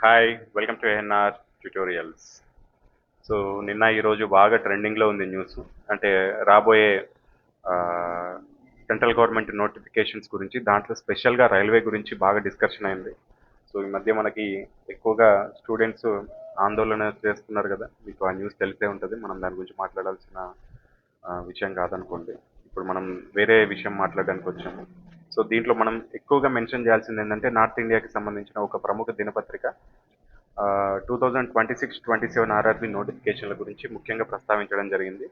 Hi welcome to ANR tutorials. So నిన్న ఈరోజు బాగా ట్రెండింగ్లో ఉంది న్యూస్. అంటే రాబోయే సెంట్రల్ గవర్నమెంట్ నోటిఫికేషన్స్ గురించి, దాంట్లో స్పెషల్గా రైల్వే గురించి బాగా డిస్కషన్ అయింది. సో ఈ మధ్య మనకి ఎక్కువగా స్టూడెంట్స్ ఆందోళన చేస్తున్నారు కదా, మీకు ఆ న్యూస్ తెలిసే ఉంటుంది. మనం దాని గురించి మాట్లాడాల్సిన విషయం కాదనుకోండి. ఇప్పుడు మనం వేరే విషయం మాట్లాడడానికి వచ్చాము. సో దీంట్లో మనం ఎక్కువగా మెన్షన్ చేయాల్సింది ఏంటంటే, నార్త్ ఇండియాకి సంబంధించిన ఒక ప్రముఖ దినపత్రిక 2026-27 ఆర్ఆర్బి నోటిఫికేషన్ల గురించి ముఖ్యంగా ప్రస్తావించడం జరిగింది.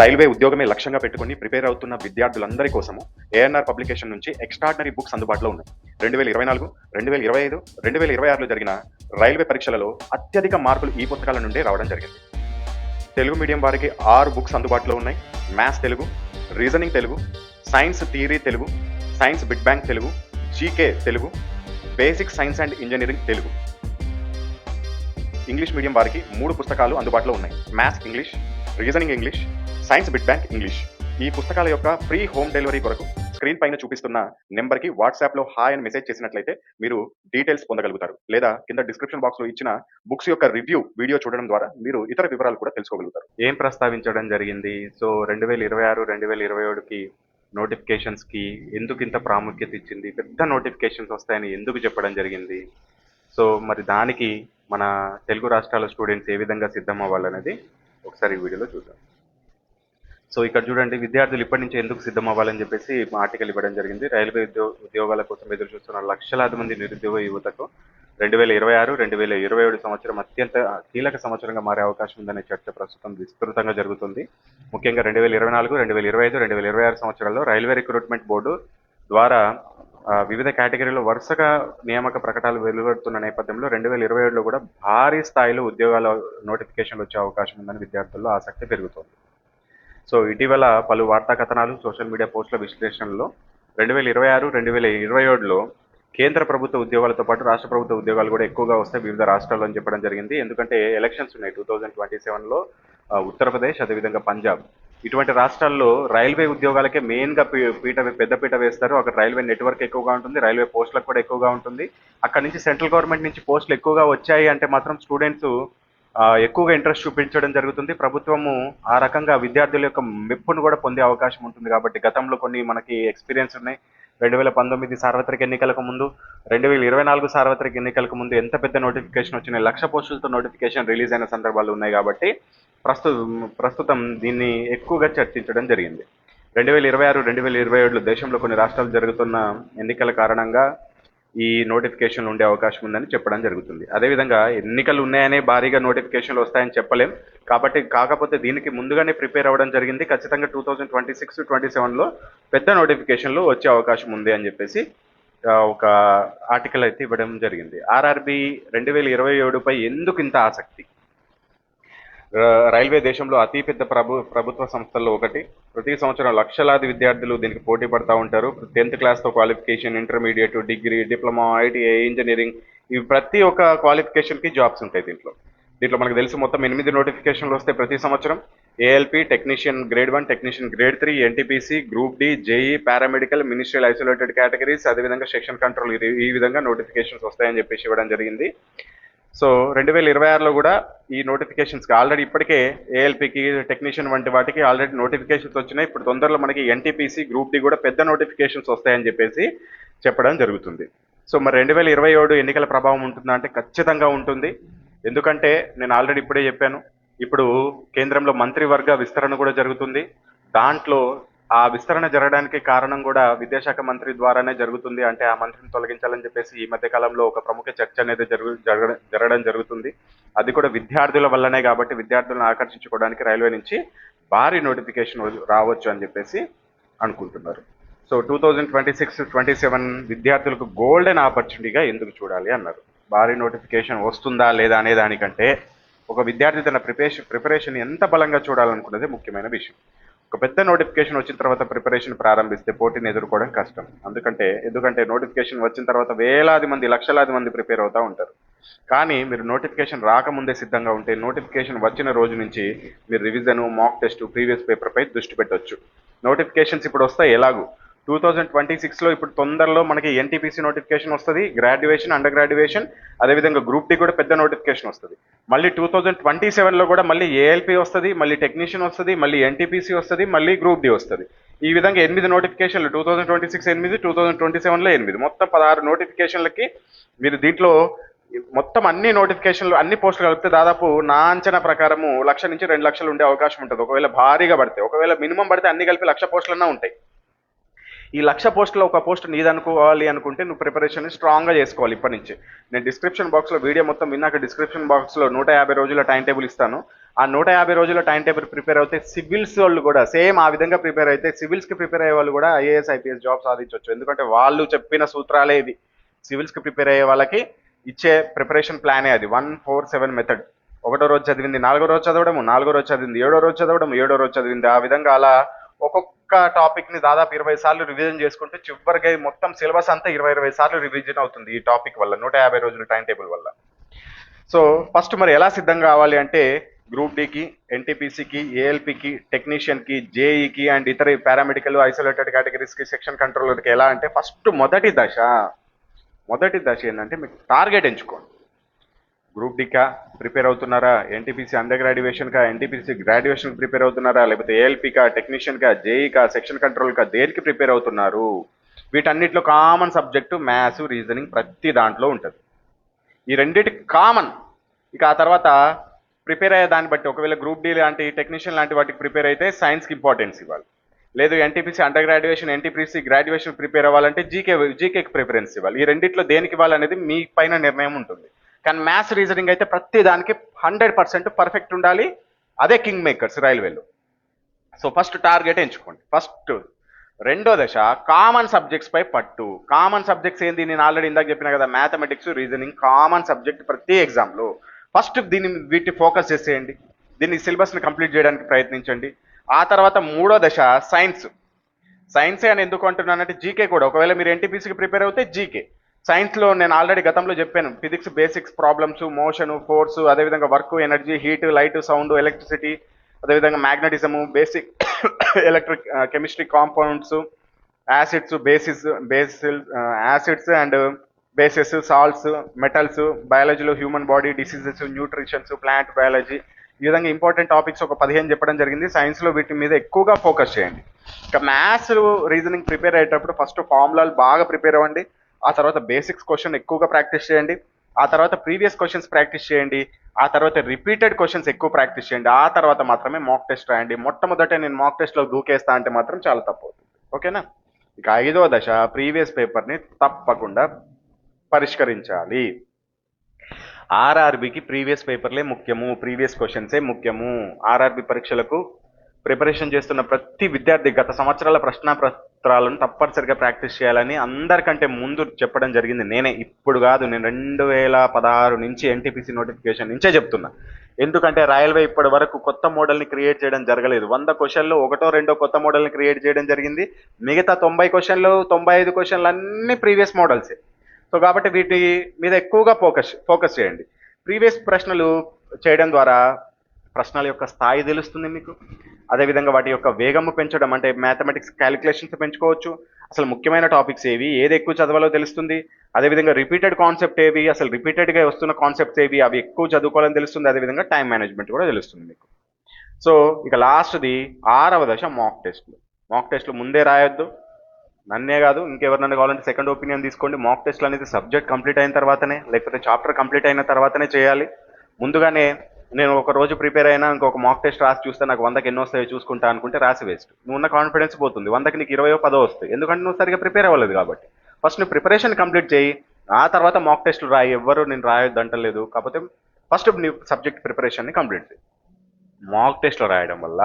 రైల్వే ఉద్యోగమే లక్ష్యంగా పెట్టుకుని ప్రిపేర్ అవుతున్న విద్యార్థులందరి కోసము ఏఎన్ఆర్ పబ్లికేషన్ నుంచి ఎక్స్ట్రాడినరీ బుక్స్ అందుబాటులో ఉన్నాయి. 2024, 2025, 2026లో జరిగిన రైల్వే పరీక్షలలో అత్యధిక మార్కులు ఈ పుస్తకాల నుండే రావడం జరిగింది. తెలుగు మీడియం వారికి 6 బుక్స్ అందుబాటులో ఉన్నాయి. Maths Telugu, reasoning Telugu, science theory Telugu, science bit bank Telugu, GK Telugu, basic science and engineering Telugu. English medium వారికి 3 పుస్తకాలు అందుబాటులో ఉన్నాయి. Maths English, reasoning English, science bit bank English. ఈ పుస్తకాల యొక్క ఫ్రీ హోమ్ డెలివరీ కొరకు స్క్రీన్ పైన చూపిస్తున్న నెంబర్కి వాట్సాప్లో హాయ్ అని మెసేజ్ చేసినట్లయితే మీరు డీటెయిల్స్ పొందగలుగుతారు. లేదా కింద డిస్క్రిప్షన్ బాక్స్లో ఇచ్చిన బుక్స్ యొక్క రివ్యూ వీడియో చూడడం ద్వారా మీరు ఇతర వివరాలు కూడా తెలుసుకోగలుగుతారు. ఏం ప్రస్తావించడం జరిగింది? సో 2026, 2027కి నోటిఫికేషన్స్కి ఎందుకు ఇంత ప్రాముఖ్యత ఇచ్చింది, పెద్ద నోటిఫికేషన్స్ వస్తాయని ఎందుకు చెప్పడం జరిగింది, సో మరి దానికి మన తెలుగు రాష్ట్రాల స్టూడెంట్స్ ఏ విధంగా సిద్ధం అవ్వాలనేది ఒకసారి ఈ వీడియోలో చూద్దాం. సో ఇక్కడ చూడండి, విద్యార్థులు ఇప్పటి నుంచి ఎందుకు సిద్ధం అవ్వాలని చెప్పేసి ఆర్టికల్ ఇవ్వడం జరిగింది. రైల్వే ఉద్యోగాల కోసం ఎదురు చూస్తున్న లక్షలాది మంది నిరుద్యోగ యువతకు 2026, 2027 సంవత్సరం అత్యంత కీలక సంవత్సరంగా మారే అవకాశం ఉందనే చర్చ ప్రస్తుతం విస్తృతంగా జరుగుతుంది. ముఖ్యంగా 2024, 2025, 2026 సంవత్సరాల్లో రైల్వే రిక్రూట్మెంట్ బోర్డు ద్వారా వివిధ కేటగిరీలో వరుసగా నియామక ప్రకటనలు వెలువడుతున్న నేపథ్యంలో 2027లో కూడా భారీ స్థాయిలో ఉద్యోగాల నోటిఫికేషన్లు వచ్చే అవకాశం ఉందని విద్యార్థుల్లో ఆసక్తి పెరుగుతోంది. సో ఇటీవల పలు వార్తా కథనాలు, సోషల్ మీడియా పోస్టుల విశ్లేషణలో 2026, 2027లో కేంద్ర ప్రభుత్వ ఉద్యోగాలతో పాటు రాష్ట్ర ప్రభుత్వ ఉద్యోగాలు కూడా ఎక్కువగా వస్తాయి వివిధ రాష్ట్రాల్లో అని చెప్పడం జరిగింది. ఎందుకంటే ఎలక్షన్స్ ఉన్నాయి 2027లో ఉత్తరప్రదేశ్, అదేవిధంగా పంజాబ్. ఇటువంటి రాష్ట్రాల్లో రైల్వే ఉద్యోగాలకే మెయిన్గా పెద్దపీట వేస్తారు. అక్కడ రైల్వే నెట్వర్క్ ఎక్కువగా ఉంటుంది, రైల్వే పోస్టులకు కూడా ఎక్కువగా ఉంటుంది. అక్కడ నుంచి సెంట్రల్ గవర్నమెంట్ నుంచి పోస్టులు ఎక్కువగా వచ్చాయి అంటే మాత్రం స్టూడెంట్స్ ఎక్కువగా ఇంట్రెస్ట్ చూపించడం జరుగుతుంది. ప్రభుత్వము ఆ రకంగా విద్యార్థుల యొక్క మెప్పును కూడా పొందే అవకాశం ఉంటుంది. కాబట్టి గతంలో కొన్ని మనకి ఎక్స్పీరియన్స్ ఉన్నాయి. 2019 సార్వత్రిక ఎన్నికలకు ముందు, 2024 సార్వత్రిక ఎన్నికలకు ముందు ఎంత పెద్ద నోటిఫికేషన్ వచ్చినాయి, 1,00,000 పోస్టులతో నోటిఫికేషన్ రిలీజ్ అయిన సందర్భాలు ఉన్నాయి. కాబట్టి ప్రస్తుతం దీన్ని ఎక్కువగా చర్చించడం జరిగింది. 2026, 2027లో దేశంలో కొన్ని రాష్ట్రాలు జరుగుతున్న ఎన్నికల కారణంగా ఈ నోటిఫికేషన్లు ఉండే అవకాశం ఉందని చెప్పడం జరుగుతుంది. అదేవిధంగా ఎన్నికలు ఉన్నాయనే భారీగా నోటిఫికేషన్లు వస్తాయని చెప్పలేం. కాకపోతే దీనికి ముందుగానే ప్రిపేర్ అవ్వడం జరిగింది. ఖచ్చితంగా 2026, 27లో పెద్ద నోటిఫికేషన్లు వచ్చే అవకాశం ఉంది అని చెప్పేసి ఒక ఆర్టికల్ అయితే ఇవ్వడం జరిగింది. ఆర్ఆర్బి 2027పై ఎందుకు ఇంత ఆసక్తి? రైల్వే దేశంలో అతిపెద్ద ప్రభుత్వ సంస్థల్లో ఒకటి. ప్రతి సంవత్సరం లక్షలాది విద్యార్థులు దీనికి పోటీ పడతా ఉంటారు. 10th క్లాస్తో qualification, intermediate, degree, diploma, ITI, engineering, ఇవి ప్రతి ఒక్క క్వాలిఫికేషన్కి జాబ్స్ ఉంటాయి. దీంట్లో మనకు తెలిసి మొత్తం 8 నోటిఫికేషన్లు వస్తాయి ప్రతి సంవత్సరం. ALP, technician grade 1, technician grade 3, NTPC, group D, JE, paramedical, ministerial isolated categories, అదేవిధంగా సెక్షన్ కంట్రోల్, ఈ విధంగా నోటిఫికేషన్స్ వస్తాయని చెప్పేసి ఇవ్వడం జరిగింది. సో 2026లో కూడా ఈ నోటిఫికేషన్స్కి ఆల్రెడీ ఇప్పటికే ఏఎల్పికి, టెక్నీషియన్ వంటి వాటికి ఆల్రెడీ నోటిఫికేషన్స్ వచ్చినాయి. ఇప్పుడు తొందరలో మనకి ఎన్టీపీసీ, గ్రూప్ డి కూడా పెద్ద నోటిఫికేషన్స్ వస్తాయని చెప్పేసి చెప్పడం జరుగుతుంది. సో మరి 2027 ఎన్నికల ప్రభావం ఉంటుందా అంటే ఖచ్చితంగా ఉంటుంది. ఎందుకంటే నేను ఆల్రెడీ ఇప్పుడే చెప్పాను, ఇప్పుడు కేంద్రంలో మంత్రివర్గ విస్తరణ కూడా జరుగుతుంది. దాంట్లో ఆ విస్తరణ జరగడానికి కారణం కూడా విద్యాశాఖ మంత్రి ద్వారానే జరుగుతుంది. అంటే ఆ మంత్రిని తొలగించాలని చెప్పేసి ఈ మధ్య కాలంలో ఒక ప్రముఖ చర్చ అనేది జరగడం జరుగుతుంది. అది కూడా విద్యార్థుల వల్లనే. కాబట్టి విద్యార్థులను ఆకర్షించుకోవడానికి రైల్వే నుంచి భారీ నోటిఫికేషన్ రావచ్చు అని చెప్పేసి అనుకుంటున్నారు. సో 2026-27 విద్యార్థులకు గోల్డెన్ ఆపర్చునిటీగా ఎందుకు చూడాలి అన్నారు. భారీ నోటిఫికేషన్ వస్తుందా లేదా అనే దానికంటే ఒక విద్యార్థి తన ప్రిపరేషన్ ఎంత బలంగా చూడాలనుకున్నదే ముఖ్యమైన విషయం. ఒక పెద్ద నోటిఫికేషన్ వచ్చిన తర్వాత ప్రిపరేషన్ ప్రారంభిస్తే పోటీని ఎదుర్కోవడం కష్టం. ఎందుకంటే నోటిఫికేషన్ వచ్చిన తర్వాత వేలాది మంది, లక్షలాది మంది ప్రిపేర్ అవుతూ ఉంటారు. కానీ మీరు నోటిఫికేషన్ రాకముందే సిద్ధంగా ఉంటే నోటిఫికేషన్ వచ్చిన రోజు నుంచి మీరు రివిజన్, మాక్ టెస్ట్, ప్రీవియస్ పేపర్పై దృష్టి పెట్టవచ్చు. నోటిఫికేషన్స్ ఇప్పుడు వస్తాయి ఎలాగూ. 2026లో ఇప్పుడు తొందరలో మనకి ఎన్టీపీసీ నోటిఫికేషన్ వస్తుంది, గ్రాడ్యుయేషన్, అండర్ గ్రాడ్యుయేషన్, అదేవిధంగా గ్రూప్ డి కూడా పెద్ద నోటిఫికేషన్ వస్తుంది. మళ్ళీ 2027లో కూడా మళ్ళీ ఏఎల్పి వస్తుంది, మళ్ళీ టెక్నీషియన్ వస్తుంది, మళ్ళీ ఎన్టీపీసీ వస్తుంది, మళ్ళీ గ్రూప్ డి వస్తుంది. ఈ విధంగా 8 నోటిఫికేషన్లు, 2026 8, 2027లో 8, మొత్తం 16 నోటిఫికేషన్లకి మీరు దీంట్లో మొత్తం అన్ని నోటిఫికేషన్లు అన్ని పోస్టులు కలిపితే దాదాపు నా అంచనా ప్రకారము 1,00,000 నుంచి 2,00,000 ఉండే అవకాశం ఉంటుంది ఒకవేళ భారీగా పడితే. ఒకవేళ మినిమం పడితే అన్ని కలిపి 1,00,000 పోస్టులన్నా ఉంటాయి. ఈ 1,00,000 పోస్టులో ఒక పోస్ట్ నీదనుకోవాలి అనుకుంటే నువ్వు ప్రిపరేషన్ స్ట్రాంగ్గా చేసుకోవాలి ఇప్పటి నుంచి. నేను డిస్క్రిప్షన్ బాక్స్లో వీడియో మొత్తం విన్నాక డిస్క్రిప్షన్ బాక్స్లో 150 రోజుల టైం టేబుల్ ఇస్తాను. ఆ 150 రోజుల టైం టేబుల్ ప్రిపేర్ అవుతే సివిల్స్ వాళ్ళు కూడా సేమ్ ఆ విధంగా ప్రిపేర్ అయితే సివిల్స్కి ప్రిపేర్ అయ్యే వాళ్ళు కూడా ఐఏఎస్ ఐపీఎస్ జాబ్ సాధించవచ్చు. ఎందుకంటే వాళ్ళు చెప్పిన సూత్రాలే ఇవి. సివిల్స్కి ప్రిపేర్ అయ్యే వాళ్ళకి ఇచ్చే ప్రిపరేషన్ ప్లానే అది 147 మెథడ్. ఒకటో రోజు చదివింది 4వ రోజు చదవడము, 4వ రోజు చదివింది 7వ రోజు చదవడం, 7వ రోజు చదివింది ఆ విధంగా అలా ఒక్కొక్క టాపిక్ ని దాదాపు 20 సార్లు రివిజన్ చేసుకుంటే చివరికి మొత్తం సిలబస్ అంతా 20 సార్లు రివిజన్ అవుతుంది ఈ టాపిక్ వల్ల, 150 రోజుల టైం టేబుల్ వల్ల. సో ఫస్ట్ మరి ఎలా సిద్ధం కావాలి అంటే గ్రూప్ డికి, ఎన్టీపీసీకి, ఏఎల్పికి, టెక్నీషియన్కి, జేఈకి అండ్ ఇతర పారామెడికల్ ఐసోలేటెడ్ కేటగిరీస్కి, సెక్షన్ కంట్రోలర్కి ఎలా అంటే ఫస్ట్ మొదటి దశ ఏంటంటే మీకు టార్గెట్ ఎంచుకోండి. గ్రూప్ డికా ప్రిపేర్ అవుతున్నారా, ఎన్టీపీసీ అండర్ గ్రాడ్యుయేషన్కా, ఎన్టీపీసీ గ్రాడ్యుయేషన్ ప్రిపేర్ అవుతున్నారా, లేకపోతే ఏఎల్పికా, టెక్నీషియన్కా, జేఈకా, సెక్షన్ కంట్రోల్కా, దేనికి ప్రిపేర్ అవుతున్నారు? వీటన్నిటిలో కామన్ సబ్జెక్టు మ్యాథ్స్, రీజనింగ్ ప్రతి దాంట్లో ఉంటుంది. ఈ రెండింటి కామన్. ఇక ఆ తర్వాత ప్రిపేర్ అయ్యే దాన్ని బట్టి ఒకవేళ గ్రూప్ డి లాంటి, టెక్నీషియన్ లాంటి వాటికి ప్రిపేర్ అయితే సైన్స్కి ఇంపార్టెన్స్ ఇవ్వాలి. లేదు NTPC under graduation, NTPC graduation prepare అవ్వాలంటే జీకేకి ప్రిఫరెన్స్ ఇవ్వాలి. ఈ రెండిట్లో దేనికి ఇవ్వాలనేది మీ పైన నిర్ణయం ఉంటుంది. కానీ మ్యాథ్స్, రీజనింగ్ అయితే ప్రతి దానికి 100% పర్ఫెక్ట్ ఉండాలి. అదే కింగ్ మేకర్స్ రైల్వేలో. సో ఫస్ట్ టార్గెట్ ఎంచుకోండి. ఫస్ట్ రెండో దశ కామన్ సబ్జెక్ట్స్ పై పట్టు. కామన్ సబ్జెక్ట్స్ ఏంది? నేను ఆల్రెడీ ఇందాక చెప్పిన కదా, మ్యాథమెటిక్స్, రీజనింగ్ కామన్ సబ్జెక్ట్ ప్రతి ఎగ్జామ్లో. ఫస్ట్ వీటి ఫోకస్ చేసేయండి. దీన్ని సిలబస్ని కంప్లీట్ చేయడానికి ప్రయత్నించండి. ఆ తర్వాత మూడో దశ సైన్సే అని ఎందుకు అంటున్నానంటే జీకే కూడా. ఒకవేళ మీరు ఎన్టీపీసీకి ప్రిపేర్ అవుతే జీకే. సైన్స్లో నేను ఆల్రెడీ గతంలో చెప్పాను, physics basics, problems, motion, force, అదేవిధంగా work, energy, heat, light, sound, electricity, అదేవిధంగా magnetism, basic electric chemistry, compounds, acids, acids and bases, salts, metals, బయాలజీలో human body, diseases, nutritions, plant biology, ఈ విధంగా ఇంపార్టెంట్ టాపిక్స్ ఒక 15 చెప్పడం జరిగింది. సైన్స్లో వీటి మీద ఎక్కువగా ఫోకస్ చేయండి. ఇక మ్యాథ్స్, రీజనింగ్ ప్రిపేర్ అయ్యేటప్పుడు ఫస్ట్ ఫార్ములాలు బాగా ప్రిపేర్ అవ్వండి. ఆ తర్వాత బేసిక్స్ క్వశ్చన్ ఎక్కువగా ప్రాక్టీస్ చేయండి. ఆ తర్వాత ప్రీవియస్ క్వశ్చన్స్ ప్రాక్టీస్ చేయండి. ఆ తర్వాత రిపీటెడ్ క్వశ్చన్స్ ఎక్కువ ప్రాక్టీస్ చేయండి. ఆ తర్వాత మాత్రమే మాక్ టెస్ట్ రాయండి. మొట్టమొదట నేను మాక్ టెస్ట్లో దూకేస్తా అంటే మాత్రం చాలా తప్పు అవుతుంది. ఓకేనా? ఇక ఐదో దశ ప్రీవియస్ పేపర్ని తప్పకుండా పరిష్కరించాలి. ఆర్ఆర్బికి ప్రీవియస్ పేపర్లే ముఖ్యము, ప్రీవియస్ క్వశ్చన్సే ముఖ్యము. ఆర్ఆర్బి పరీక్షలకు ప్రిపరేషన్ చేస్తున్న ప్రతి విద్యార్థి గత సంవత్సరాల ప్రశ్నాపత్రాలను తప్పనిసరిగా ప్రాక్టీస్ చేయాలని అందరికంటే ముందు చెప్పడం జరిగింది నేనే. ఇప్పుడు కాదు, నేను 2016 నుంచి ఎన్టీపీసీ నోటిఫికేషన్ నుంచే చెప్తున్నా. ఎందుకంటే రైల్వే ఇప్పటి వరకు కొత్త మోడల్ని క్రియేట్ చేయడం జరగలేదు. 100 క్వశ్చన్లు ఒకటో రెండో కొత్త మోడల్ని క్రియేట్ చేయడం జరిగింది. మిగతా 90 క్వశ్చన్లు, 95 క్వశ్చన్లు అన్ని ప్రీవియస్ మోడల్సే. సో కాబట్టి వీటి మీద ఎక్కువగా ఫోకస్ చేయండి. ప్రీవియస్ ప్రశ్నలు చేయడం ద్వారా ప్రశ్నల యొక్క స్థాయి తెలుస్తుంది మీకు. అదేవిధంగా వాటి యొక్క వేగము పెంచడం, అంటే మ్యాథమెటిక్స్ క్యాలిక్యులేషన్స్ పెంచుకోవచ్చు. అసలు ముఖ్యమైన టాపిక్స్ ఏవి, ఏది ఎక్కువ చదవాలో తెలుస్తుంది. అదేవిధంగా రిపీటెడ్ కాన్సెప్ట్ ఏవి, అసలు రిపీటెడ్గా వస్తున్న కాన్సెప్ట్స్ ఏవి, అవి ఎక్కువ చదువుకోవాలని తెలుస్తుంది. అదేవిధంగా టైం మేనేజ్మెంట్ కూడా తెలుస్తుంది మీకు. సో ఇక లాస్ట్ది 6వ దశ మాక్ టెస్ట్లు. మాక్ టెస్ట్లు ముందే రాయొద్దు. నన్నే కాదు, ఇంకెవరినన్నా కావాలంటే సెకండ్ ఒపీనియన్ తీసుకోండి. మాక్ టెస్ట్లు అనేది సబ్జెక్ట్ కంప్లీట్ అయిన తర్వాతనే, లేకపోతే చాప్టర్ కంప్లీట్ అయిన తర్వాతనే చేయాలి. ముందుగానే నేను ఒక రోజు ప్రిపేర్ అయినా ఇంకొక మాక్ టెస్ట్ రాసి చూస్తే నాకు 100కి ఎన్నో వస్తాయో చూసుకుంటా అనుకుంటే రాసి వేస్ట్. నువ్వు ఉన్న కాన్ఫిడెన్స్ పోతుంది. 100కి నీకు 20 10 వస్తాయి. ఎందుకంటే నువ్వు సరిగా ప్రిపేర్ అవ్వలేదు కాబట్టి. ఫస్ట్ నువ్వు ప్రిపరేషన్ కంప్లీట్ చేయి, ఆ తర్వాత మాక్ టెస్ట్లు రాయి. ఎవ్వరు నేను రాయొద్దు అంటలేదు. కాకపోతే ఫస్ట్ నీ సబ్జెక్ట్ ప్రిపరేషన్ని కంప్లీట్ చేయి. మాక్ టెస్ట్లో రాయడం వల్ల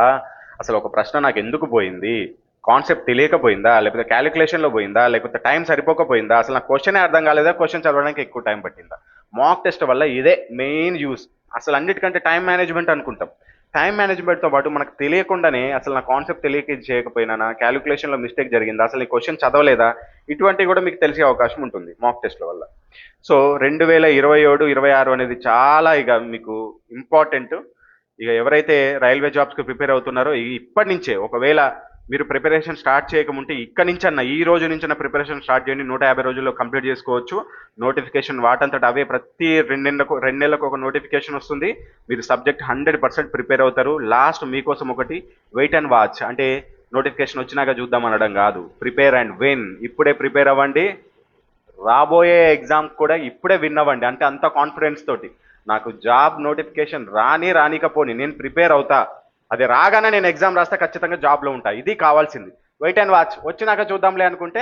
అసలు ఒక ప్రశ్న నాకు ఎందుకు పోయింది, కాన్సెప్ట్ తెలియకపోయిందా, లేకపోతే క్యాలిక్యులేషన్లో పోయిందా, లేకపోతే టైం సరిపోకపోయిందా, అసలు నాకు క్వశ్చనే అర్థం కాలేదా, క్వశ్చన్ చదవడానికి ఎక్కువ టైం పట్టిందా. మాక్ టెస్ట్ వల్ల ఇదే మెయిన్ యూస్. అసలు అన్నిటికంటే టైం మేనేజ్మెంట్ అనుకుంటాం. టైం మేనేజ్మెంట్తో పాటు మనకు తెలియకుండానే అసలు నా కాన్సెప్ట్ తెలియక ఇది చేయకపోయినా, క్యాలిక్యులేషన్లో మిస్టేక్ జరిగిందా, అసలు ఈ క్వశ్చన్ చదవలేదా, ఇటువంటివి కూడా మీకు తెలిసే అవకాశం ఉంటుంది మాక్ టెస్ట్ల వల్ల. సో 2027, 26 అనేది చాలా ఇక మీకు ఇంపార్టెంట్. ఇక ఎవరైతే రైల్వే జాబ్స్కి ప్రిపేర్ అవుతున్నారో ఇప్పటి నుంచే, ఒకవేళ మీరు ప్రిపరేషన్ స్టార్ట్ చేయకముంటే ఇక్కడ నుంచి అన్న ఈ రోజు నుంచి అన్న ప్రిపరేషన్ స్టార్ట్ చేయండి. 150 రోజుల్లో కంప్లీట్ చేసుకోవచ్చు. నోటిఫికేషన్ వాటంతట అవే ప్రతి 2 నెలలకు ఒక నోటిఫికేషన్ వస్తుంది. మీరు సబ్జెక్ట్ 100% ప్రిపేర్ అవుతారు. లాస్ట్ మీకోసం ఒకటి వెయిట్ అండ్ వాచ్, అంటే నోటిఫికేషన్ వచ్చినాక చూద్దాం అనడం కాదు. Prepare and win. ఇప్పుడే ప్రిపేర్ అవ్వండి. రాబోయే ఎగ్జామ్ కూడా ఇప్పుడే విన్ అవ్వండి. అంటే అంత కాన్ఫిడెన్స్ తోటి నాకు జాబ్ నోటిఫికేషన్ రానికపోని నేను ప్రిపేర్ అవుతా, అది రాగానే నేను ఎగ్జామ్ రాస్తే ఖచ్చితంగా జాబ్లో ఉంటా. ఇది కావాల్సింది. Wait and watch. వచ్చినాక చూద్దాంలే అనుకుంటే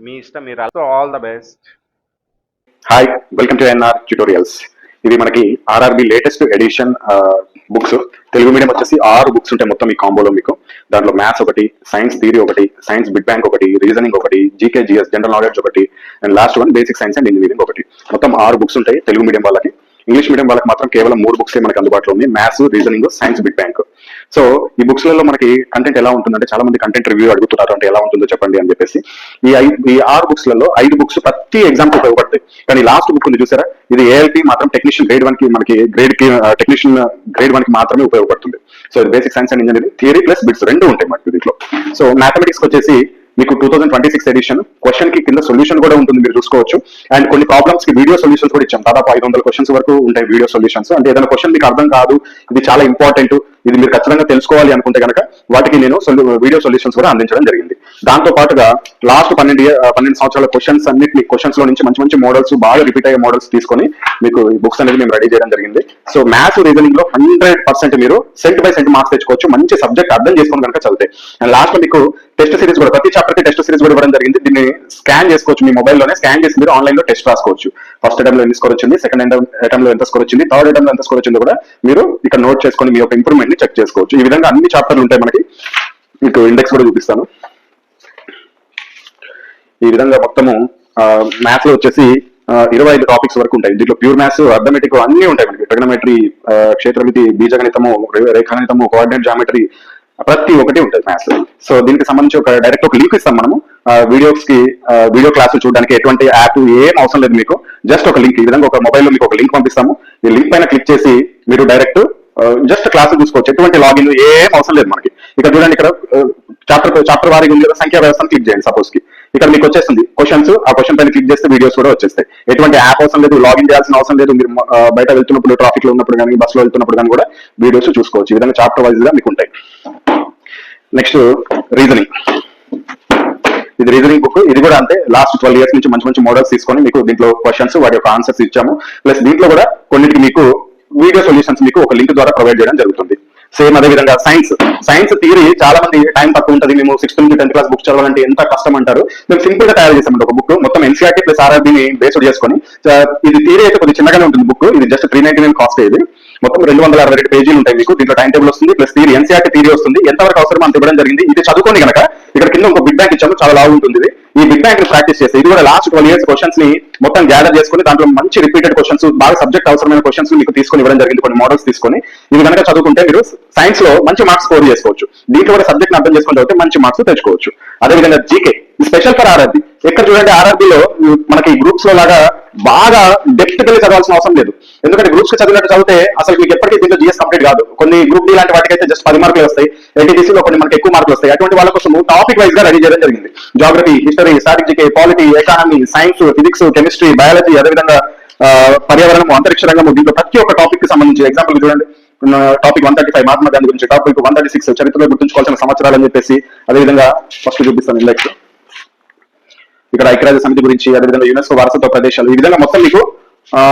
మీ ఇష్టం. మీరు all the best. Hi, welcome to NR tutorials. ఇది మనకి RRB latest edition books. Telugu medium వచ్చేసి 6 బుక్స్ ఉంటాయి మొత్తం ఈ కాంబోలో మీకు. దాంట్లో మ్యాథ్స్ ఒకటి, సైన్స్ థియరీ ఒకటి, సైన్స్ బిట్ బ్యాంక్ ఒకటి, రీజనింగ్ ఒకటి, జీకే జిఎస్ జనరల్ నాలెడ్జ్ ఒకటి, and last one basic science and engineering ఒకటి. మొత్తం 6 బుక్స్ ఉంటాయి తెలుగు మీడియం వాళ్ళకి. ఇంగ్లీష్ మీడియం వాళ్ళకి మాత్రం కేవలం 3 బుక్స్ మనకి అందుబాటులో ఉంది: maths, reasoning, science bit bank. So ఈ బుక్స్లలో మనకి కంటెంట్ ఎలా ఉంటుందంటే, చాలా మంది కంటెంట్ రివ్యూ అడుగుతున్నారు, అంటే ఎలా ఉంటుందో చెప్పండి అని చెప్పేసి. ఈ 6 బుక్స్లలో 5 బుక్స్ ప్రతి ఎగ్జామ్ కి ఉపయోగపడతాయి. కానీ లాస్ట్ బుక్ ఉంది చూసారా, ఇది ఏఎల్పి మాత్రం టెక్నీషియన్ గ్రేడ్ 1 కి మనకి టెక్నీషియన్ గ్రేడ్ 1 కి మాత్రమే ఉపయోగపడుతుంది. So basic science and engineering theory plus bits 2 ఉంటాయి మనకి దీంట్లో. సో మ్యాథమెటిక్స్ వచ్చేసి మీకు 2026 ఎడిషన్ క్వశ్చన్ కి కింద సొల్యూషన్ కూడా ఉంటుంది, మీరు చూసుకోవచ్చు. అండ్ కొన్ని ప్రాబ్లమ్స్ కి వీడియో సొల్యూషన్స్ కూడా ఇచ్చాం. దాదాపు 500 క్వశ్చన్స్ వరకు ఉంటాయి వీడియో సొల్యూషన్స్. అంటే ఏదైనా క్వశ్చన్ మీకు అర్థం కాదు, ఇది చాలా ఇంపార్టెంట్, ఇది మీరు ఖచ్చితంగా తెలుసుకోవాలి అనుకుంటే కనుక వాటికి నేను వీడియో సొల్యూషన్స్ కూడా అందించడం జరిగింది. దాంతో పాటుగా లాస్ట్ 12 సంవత్సరాల క్వశ్చన్స్ లో నుంచి మంచి మంచి మోడల్స్, బాగా రిపీట్ అయ్యే మోడల్స్ తీసుకొని మీకు ఈ బుక్స్ అనేది మేము రెడీ చేయడం జరిగింది. సో మ్యాథ్స్, రీజనింగ్ లో 100% మీరు సెంట్ బై సెంట్ మార్క్స్ తెచ్చుకోవచ్చు, మంచి సబ్జెక్ట్ అర్థం చేసుకుని కనుక చదివితే. అండ్ లాస్ట్ లో మీకు టెస్ట్ సిరీస్ కూడా, ప్రతి చాప్టర్ కి టెస్ట్ సిరీస్ కూడా ఇవ్వడం జరిగింది. దీన్ని స్కాన్ చేసుకోవచ్చు, మీ మొబైల్లోనే స్కాన్ చేసి మీరు ఆన్లైన్ లో టెస్ట్ రాసుకోవచ్చు. ఫస్ట్ అటెంప్ట్ లో ఎంత స్కోర్ వచ్చింది, సెకండ్ అటెంప్ట్ లో ఎంత స్కోర్ వచ్చింది, థర్డ్ అటెంప్ట్ లో ఎంత స్కోర్ వచ్చిందో కూడా మీరు ఇక్కడ నోట్ చేసుకొని మీ యొక్క ఇంప్రూవ్మెంట్ ని చెక్ చేసుకోవచ్చు. ఈ విధంగా అన్ని చాప్టర్లు ఉంటాయి మనకి. మీకు ఇండెక్స్ కూడా చూపిస్తాను. ఈ విధంగా మొత్తము మ్యాథ్స్ లో వచ్చేసి 25 టాపిక్స్ వరకు ఉంటాయి. దీంట్లో ప్యూర్ మ్యాథ్స్, అర్థమెటిక్ అన్ని ఉంటాయి మనకి. ట్రిగనోమెట్రీ, క్షేత్రమితి, బీజగణితము, రేఖాగణితము, కోఆర్డినేట్ జామెట్రీ, ప్రతి ఒక్కటి ఉంటుంది మ్యాథ్స్. సో దీనికి సంబంధించి డైరెక్ట్ ఒక లింక్ ఇస్తాం మనము. వీడియో క్లాసులు చూడడానికి ఎటువంటి యాప్ ఏం అవసరం లేదు మీకు. జస్ట్ ఒక లింక్, ఈ విధంగా ఒక మొబైల్లో మీకు ఒక లింక్ పంపిస్తాము. ఈ లింక్ పైన క్లిక్ చేసి మీరు డైరెక్ట్ జస్ట్ క్లాసులు చూసుకోవచ్చు. ఎటువంటి లాగిన్ ఏం అవసరం లేదు మనకి. ఇక్కడ చూడండి, ఇక్కడ చాప్టర్ వారీగా ఉంది కదా, సంఖ్యా వ్యవస్థను క్లిక్ చేయండి. సపోజ్ కి ఇక్కడ మీకు వచ్చేస్తుంది క్వశ్చన్స్. ఆ క్వశ్చన్ పైన క్లిక్ చేస్తే వీడియోస్ కూడా వచ్చేస్తాయి. ఎటువంటి యాప్ అవసరం లేదు, లాగిన్ చేయాల్సిన అవసరం లేదు. మీరు బయట వెళ్తున్నప్పుడు, ట్రాఫిక్ లో ఉన్నప్పుడు కానీ, బస్ లో వెళ్తున్నప్పుడు కానీ కూడా వీడియోస్ చూసుకోవచ్చు. ఈ విధంగా చాప్టర్ వైజ్ గా మీకు ఉంటాయి. Next reasoning. ఇది రీజనింగ్ బుక్. ఇది కూడా అంతే. లాస్ట్ 12 years నుంచి మంచి మంచి మోడల్స్ తీసుకొని మీకు దీంట్లో క్వశ్చన్స్, వాటి యొక్క ఆన్సర్స్ ఇచ్చాము. ప్లస్ దీంట్లో కూడా కొన్నిటికి మీకు వీడియో సొల్యూషన్స్ మీకు ఒక లింక్ ద్వారా ప్రొవైడ్ చేయడం జరుగుతుంది. సేమ్ అదే విధంగా సైన్స్ థియరీ చాలా మంది టైం తక్కువ ఉంటుంది, మేము 6th నుంచి 10th క్లాస్ బుక్ చదవాలంటే ఎంత కష్టం అంటారు. మేము సింపుల్ గా తయారు చేసామంటే ఒక బుక్ మొత్తం ఎన్సీఆర్టీ ప్లస్ ఆర్ఆర్బీని బేస్డ్ చేసుకొని. ఇది థియరీ అయితే కొద్దిగా చిన్నగానే ఉంటుంది బుక్. ఇది జస్ట్ 399 కాస్ట్. ఇది మొత్తం 262 పేజీలు ఉంటాయి మీకు. దీంట్లో టైం టేబుల్ వస్తుంది, ప్లస్ థియరీ, ఎన్సీఆర్టీ థియరీ వస్తుంది. ఎంతవరకు అవసరం అంత ఇవ్వడం జరిగింది. ఇది చదువుకోండి కనుక ఇక్కడ కింద ఒక బిగ్ బ్యాంక్ ఇచ్చాము, చాలా లావు ఉంటుంది ఇది. ఈ బిగ్ బ్యాంక్ ని ప్రాక్టీస్ చేస్తే ఇది కూడా లాస్ట్ 12 years క్వశ్చన్స్ ని మొత్తం గ్యాదర్ చేసుకుని దాంట్లో మంచి రిపీటెడ్ క్వశ్చన్స్, బాగా సబ్జెక్ట్ అవసరమైన క్వశ్చన్స్ మీకు తీసుకొని ఇవ్వడం జరిగింది. కొన్ని మోడల్స్ తీసుకొని ఇది కనుక చదువుకుంటే మీరు సైన్స్ లో మంచి మార్క్స్ స్కోర్ చేసుకోవచ్చు. దీంట్లో కూడా సబ్జెక్ట్ అర్థం చేసుకుని చదివితే మంచి మార్క్స్ తెచ్చుకోవచ్చు. అదేవిధంగా జీకే స్పెషల్ ఫర్ ఆర్ఆర్బీ. ఎక్కడ చూడండి, ఆర్ఆర్బీలో మనకి గ్రూప్స్ లో లాగా బాగా డెప్త్ గా చదవాల్సిన అవసరం లేదు. ఎందుకంటే గ్రూప్స్ కి చదివినట్టు చదివితే అసలు మీకు ఎప్పటికీ దీంట్లో జిఎస్ కంప్లీట్ కాదు. కొన్ని గ్రూప్ డి లాంటి వాటికైతే జస్ట్ 10 మార్కులు వస్తాయి. ఎన్టీటీసీలో కొన్ని మనకి ఎక్కువ మార్కులు వస్తాయి. అటువంటి వాళ్ళ కోసం టాపిక్ వైజ్ గా రెడీ చేయడం జరిగింది. Geography, history, strategic, polity, economy, science, physics, chemistry, biology, అదేవిధంగా పర్యావరణం, అంతరిక్ష రంగం, దీంట్లో ప్రతి ఒక్క టాపిక్ కి సంబంధించి ఎగ్జాంపుల్ చూడండి. టాపిక్ 135 మహాత్మా గాంధీ గురించి, టాపిక్ 136 చరిత్రలో గుర్తుంచుకోవాల్సిన సంవత్సరాలు అని చెప్పేసి. అదేవిధంగా ఫస్ట్ చూపిస్తాను ఇండెక్స్. ఇక్కడ ఐక్యరాజ్య సమితి గురించి, అదేవిధంగా యునెస్కో వారసత్వ ప్రదేశాలు. ఈ విధంగా మొత్తం మీకు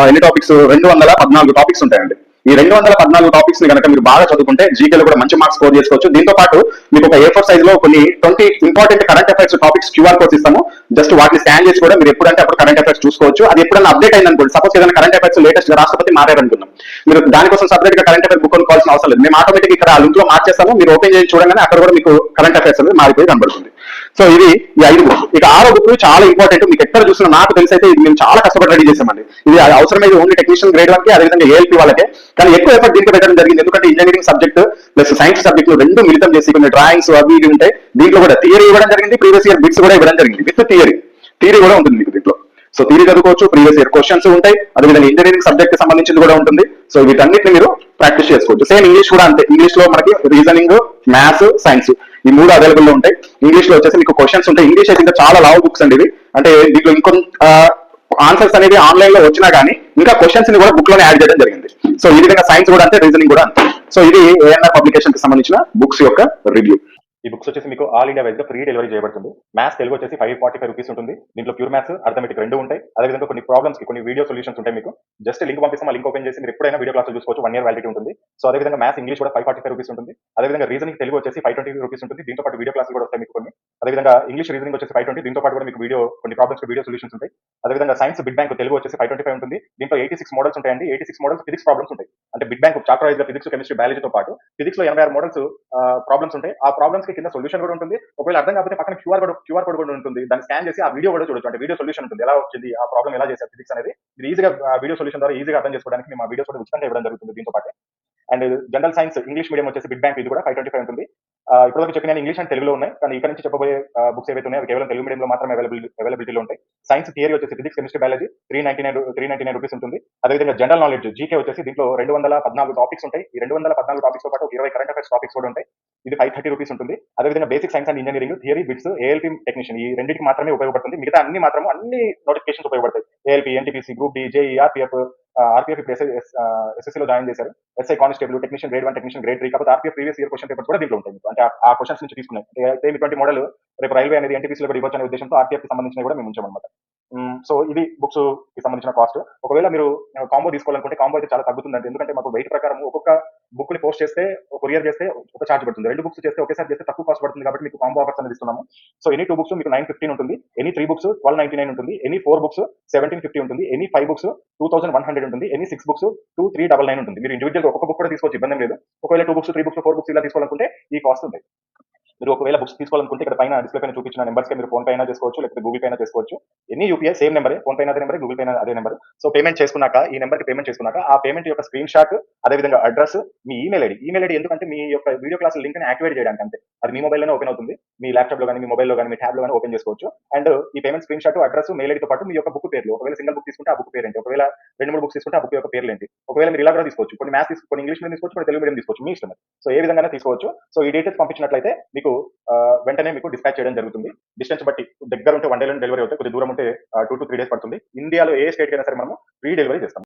ఎన్ని టాపిక్స్, 214 టాపిక్స్ ఉంటాయండి. ఈ 214 టాపిక్స్ ని కనుక మీరు బాగా చదువుకుంటే జీకేలో కూడా మంచి మార్క్స్ స్కోర్ చేసుకోవచ్చు. దీంతో పాటు మీకు ఒక A4 సైజ్ లో కొన్ని 20 important current affairs topics QR codes ఇస్తాము. జస్ట్ వాటిని స్కాన్ చేసి కూడా మీరు ఎప్పుడంటే అప్పుడు కరెంట్ అఫైర్స్ చూసుకోవచ్చు. అది ఎప్పుడైనా అప్డేట్ అయింది అనుకోండి, సపోజ్ ఏదైనా కరెంట్ అఫైర్స్ లేటెస్ట్ గా రాష్ట్రపతి మారారనుకుందాం, మీరు దానికోసం సపరేట్ గా కరెంట్ అఫైర్ బుక్ కొనుక్కోవాల్సిన అవసరం లేదు. మేము ఆటోమేటిక్ ఇక్కడ ఆ లింక్ లో మార్చేస్తాము. మీరు ఓపెన్ చేసి చూడగానే అక్కడ కూడా మీకు కరెంట్ అఫైర్స్ అనేది మారిపోయి కనబడుతుంది. సో ఇది ఈ 5 బుక్స్. ఇక 6వ బుక్ చాలా ఇంపార్టెంట్. మీకు ఎక్కడ చూసినా నాకు తెలిసి అయితే ఇది మేము చాలా కష్టపడి రెడీ చేసామండి. ఇది అవసరమైతే ఓన్లీ టెక్నీషియన్ గ్రేడ్ 1 కి, అదేవిధంగా ఏఎల్పీ వాళ్ళకే. కానీ ఎక్కువ ఎఫర్ట్ దీంట్లో పెట్టడం జరిగింది. ఎందుకంటే engineering subject plus science subject రెండు మిళితం చేసి కొన్ని డ్రాయింగ్స్ అవి ఇవి ఉంటాయి. దీంట్లో కూడా థియరీ ఇవ్వడం జరిగింది, ప్రీవియస్ ఇయర్ బిట్స్ కూడా ఇవ్వడం జరిగింది. విత్ థియరీ కూడా ఉంటుంది మీకు దీంట్లో. సో థియరీ చదువుకోవచ్చు, ప్రీవియస్ ఇయర్ క్వశ్చన్స్ ఉంటాయి, అదేవిధంగా ఇంజనీరింగ్ సబ్జెక్ట్ సంబంధించింది కూడా ఉంటుంది. సో వీటన్నిటిని మీరు ప్రాక్టీస్ చేసుకోవచ్చు. సేమ్ ఇంగ్లీష్ కూడా అంతే. ఇంగ్లీష్ లో మనకి రీజనింగ్, మ్యాథ్స్, సైన్స్ ఈ మూడు అవైలబుల్ లో ఉంటాయి. ఇంగ్లీష్ లో వచ్చేసి మీకు క్వశ్చన్స్ ఉంటాయి. ఇంగ్లీష్ అయితే ఇంకా చాలా లావ్ బుక్స్ అండి ఇవి. అంటే దీంట్లో ఇంకొంత ఆన్సర్స్ అనేది ఆన్లైన్ లో వచ్చినా గానీ ఇంకా క్వశ్చన్స్ ని కూడా బుక్ లోనే యాడ్ చేయడం జరిగింది. సో ఈ విధంగా సైన్స్ కూడా అంతే, రీజనింగ్ కూడా అంతే. సో ఇది ఏఎన్ఆర్ పబ్లికేషన్ కి సంబంధించిన బుక్స్ యొక్క రివ్యూ. ఈ బుక్స్ వచ్చేసి మీకు ఆల్ ఇండియా వైజ్ గా ఫ్రీ డెలివరీ చేయబడుతుంది. మ్యాథ్స్ తెలుగు వచ్చేసి 545 రూపీస్ ఉంటుంది. దీంట్లో ప్యూర్ మ్యాథ్స్, అర్థమెటిక్ రెండు ఉంటాయి. అదేవిధంగా కొన్ని ప్రాబ్లమ్స్ కి కొన్ని వీడియో సొల్యూషన్స్ ఉంటాయి. మీకు జస్ట్ లింక్ పంపిస్తాం, ఆ లింక్ ఓపెన్ చేసి మీరు ఎప్పుడైనా వీడియో క్లాస్ చూసుకోవచ్చు. 1 year వ్యాలిడిటీ ఉంటుంది. సో అదేవిధంగా మ్యాథ్స్ ఇంగ్లీష్ కూడా 545 రూపీస్ ఉంటుంది. అదేవిధంగా రీజనింగ్ తెలుగు వచ్చేసి 520 రూపీస్ ఉంటుంది. దీంతో పాటు వీడియో క్లాసులు కూడా వస్తాయి మీకు కొన్ని. అదేవిధంగా ఇంగ్లీష్ రీజనింగ్ వచ్చేసి 520, దీంతో పాటు కూడా మీకు వీడియో కొన్ని ప్రాబ్లమ్స్ కి వీడియో సొల్యూషన్స్ ఉంటాయి. అదేవిధంగా సైన్స్ బిగ్ బ్యాంక్ తెలుగు వచ్చేసి 525 ఉంటుంది. దీంట్లో 86 మోడల్స్ ఉంటాయండి. 86 మోడల్స్ ఫిజిక్స్ ప్రాబ్లమ్స్ ఉంటాయి. అంటే బిగ్ బ్యాంక్ చాప్టర్ వైజ్ గా ఫిజిక్స్, కెమిస్ట్రీ, బయాలజీతో పాటు ఫిజిక్స్ లో 86 మోడల్స్ ప్రాబ్లమ్స్ ఉంటాయి. ఆ ప్రాబ్లమ్స్ కి కింద సొల్యూషన్ కూడా ఉంటుంది. ఒకవేళ అర్థం కాకపోతే పక్కన క్యూఆర్ కోడ్ కూడా ఉంటుంది. దాన్ని స్కాన్ చేసి ఆ వీడియో కూడా చూడొచ్చు. అంటే వీడియో సొల్యూషన్ ఉంటుంది, ఎలా వచ్చింది ఆ ప్రాబ్లం, ఎలా చేశారు ఫిజిక్స్ అనేది. మీరు ఈజీగా వీడియో సొల్యూషన్ ద్వారా ఈజీగా అర్థం చేసుకోవడానికి మేము ఆ వీడియోస్ కూడా ఉచితంగా ఇవ్వడం జరుగుతుంది దీంతో పాటు. And general science English medium వచ్చేసి బిగ్ బ్యాంక్ ఇది కూడా 525 ఉంటుంది. ఇప్పటివరకు చెప్పిన ఇంగ్లీష్ అండ్ తెలుగులో ఉన్నాయి. కానీ ఇక్కడ నుంచి చెప్పబోయే బుక్స్ ఏవైతే ఉన్నాయో అవి కేవలం తెలుగు మీడియంలో మాత్రమే అవైలబిలిటీలో ఉంటాయి. సైన్స్ థియరీ వచ్చేసి ఫిజిక్స్, కెమిస్ట్రీ, బయాలజీ 399 రూపీస్ ఉంటుంది. అదేవిధంగా జనరల్ నాలెడ్జ్ జీకే వచ్చేసి దీంట్లో 214 టాపిక్స్ ఉంటాయి. ఈ 214 టాపిక్స్ తో పాటు 20 కరెంట్ అఫైర్స్ టాపిక్స్ కూడా ఉంటాయి. ఇది 530 రూపీస్ ఉంటుంది. అదేవిధంగా basic science and engineering theory bits, ALP technician ఈ రెండింటికి మాత్రమే ఉపయోగపడుతుంది. మిగతా అన్ని మాత్రం అన్ని నోటిఫికేషన్స్ ఉపయోగపడతాయి. ALP, NTPC, group D, JE, RPF ఇప్పుడు ఎస్ఎస్సీ లో జాయిన్ చేశారు. SI constable, technician grade 1, technician grade 3. కాకపోతే RPF previous year question papers కూడా దీంట్లో ఉంటాయి మీకు. అంటే ఆ క్వశ్చన్స్ నుంచి తీసుకున్నాయి. సేమ్ ఇటువంటి మోడల్ రేపు రైల్వే అనేది ఎన్టీపీసీలో కూడా ఇవ్వచ్చు అనే ఉద్దేశంతో ఆర్పీఎఫ్ కి సంబంధించిన కూడా మేము ఉంచామన్నమాట. సో ఇది బుక్స్ కి సంబంధించిన కాస్ట్. ఒకవేళ మీరు కాంబో తీసుకోవాలనుకుంటే కాంబో అయితే చాలా తగ్గుతుందండి. ఎందుకంటే మాకు వెయిట్ ప్రకారం ఒక్కొక్క బుక్ ని పోస్ట్ చేస్తే, కొరియర్ చేస్తే ఒక ఛార్జ్ పడుతుంది. 2 బుక్స్ చేస్తే ఒకేసారి చేస్తే తక్కువ కాస్ట్ పడుతుంది. కాబట్టి మీకు కాంబో ఆఫర్స్ అనేది ఇస్తున్నాము. సో ఎనీ 2 బుక్స్ మీకు 915 ఉంటుంది. ఎనీ 3 బుక్స్ 1299 ఉంటుంది. ఎనీ 4 బుక్స్ 1750 ఉంటుంది. ఎనీ 5 బుక్స్ 2100 ఉంటుంది. ఎనీ 6 బుక్స్ 2399 ఉంటుంది. మీరు ఇండివిజువల్ ఒక్కొక్క బుక్ కూడా తీసుకోవచ్చు, ఇబ్బంది లేదు. ఒకవేళ 2 బుక్స్, 3 బుక్స్, 4 బుక్స్ ఇలా తీసుకోవాలనుకుంటే ఈ కాస్ట్ ఉంది. మీరు ఒకవేళ బుక్స్ తీసుకోవాలనుకుంటే ఇక్కడ పైన డిస్ప్లే పైన చూపించిన నెంబర్స్ కి మీరు ఫోన్ పే అయినా చేసుకోవచ్చు, లేకపోతే గూగుల్ పే అయినా చేసుకోవచ్చు. ఎన్ని యూపీఐ సేమ్ నెంబరే, ఫోన్ పే అదే నెంబర్, గూగుల్ పే అదే నెంబర్. సో పేమెంట్ చేసుకున్నాక, ఈ నెంబర్ కి పేమెంట్ చేసుకున్నాక ఆ పేమెంట్ యొక్క స్క్రీన్ షాట్, అదేవిధంగా అడ్రస్, మీ ఈమెయిల్ ఐడి ఎందుకంటే మీ యొక్క వీడియో క్లాస్ లింక్ ని యాక్టివేట్ చేయడానికి అంతే. అది మీ మొబైల్ లోనే ఓపెన్ అవుతుంది. మీ ల్యాప్టాప్ లో కానీ, మీ మొబైల్ లో కానీ, మీ ట్యాబ్ లో కానీ ఓపెన్ చేసుకోవచ్చు. అండ్ ఈ payment screen shot, address, mail ఐడితో పాటు మీ యొక్క బుక్ పేర్లు, ఒకవేళ సింగిల్ బుక్ తీసుకుంటే ఆ బుక్ పేరు ఏంటి, ఒకవేళ 2-3 బుక్స్ తీసుకుంటే ఆ బుక్ యొక్క పేర్లు ఏంటి, ఒకవేళ మీరు ఇలా కూడా తీసుకోవచ్చు. కొన్ని మ్యాథ్స్ కొన్ని ఇంగ్లీష్ మీడియం తీసుకోవచ్చు, కొన్ని తెలుగు మీడియం తీసుకోవచ్చు, మీ ఇష్టం. సో ఏ విధంగా తీసుకోవచ్చు. సో ఈ డీటెయిల్స్ పంపించినట్లయితే మీకు వెంటనే మీకు డిస్పాచ్ చేయడం జరుగుతుంది. డిస్టెన్స్ బట్టి దగ్గర ఉంటే 1 day లో డెలివరీ అవుతాయి, కొద్ది దూరం ఉంటే 2 to 3 days పడుతుంది. ఇండియాలో ఏ స్టేట్ అయినా సరే మనము ఫ్రీ డెలివరీ చేస్తాం.